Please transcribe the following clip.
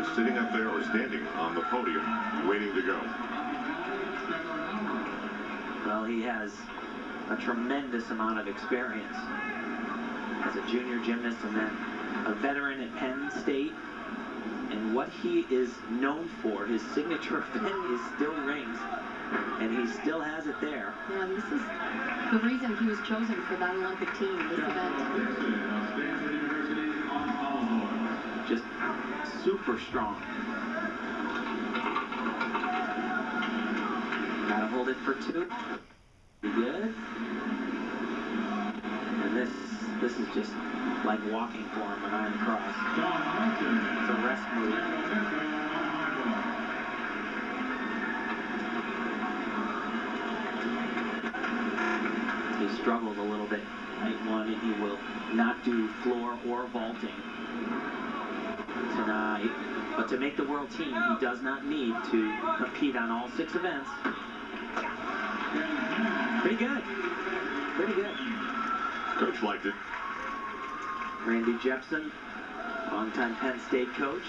is sitting up there or standing on the podium, waiting to go. Well, he has a tremendous amount of experience as a junior gymnast and then a veteran at Penn State. And what he is known for, his signature event, is still rings. And he still has it there. Yeah, this is the reason he was chosen for that Olympic team, this event. Just super strong. Gotta hold it for 2. Good. And this is just like walking for him behind the cross. It's a rest move. He struggled a little bit night 1, and he will not do floor or vaulting tonight. But to make the world team, he does not need to compete on all 6 events. Pretty good. Pretty good. Coach liked it. Randy Jepson, longtime Penn State coach.